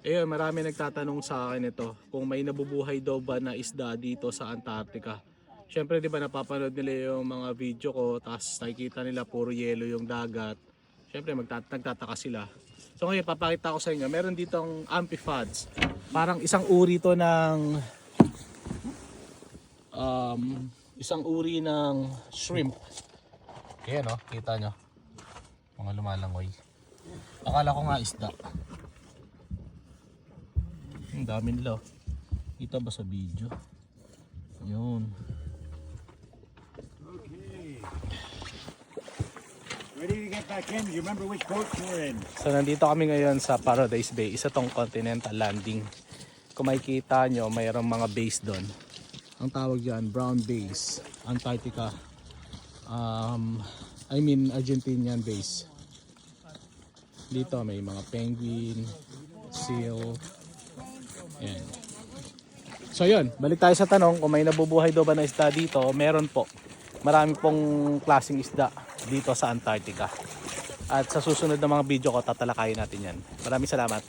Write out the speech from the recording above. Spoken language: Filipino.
Ayun, marami nagtatanong sa akin ito kung may nabubuhay daw ba na isda dito sa Antarctica. Siyempre, di ba napapanood nila yung mga video ko, tapos nakikita nila puro yelo yung dagat. Siyempre, nagtataka sila. So ngayon, papakita ko sa inyo, meron ditong amphipods. Parang isang uri ng shrimp. Ayan o, kita nyo. Mga lumalangoy. Akala ko nga isda. Ang dami nila. Kita ba sa video? Ayun. Okay. Ready to get back in? You remember which boat we're in? So nandito kami ngayon sa Paradise Bay. Isa tong continental landing. Kung makikita nyo, mayroong mga base doon. Ang tawag dyan, Brown Base, Antarctica. Argentinian base. Dito may mga penguin, seal. Ayan. So yun, balik tayo sa tanong kung may nabubuhay daw ba na isda dito. Meron po. Marami pong klaseng isda dito sa Antarctica. At sa susunod na mga video ko, tatalakayin natin yan. Maraming salamat.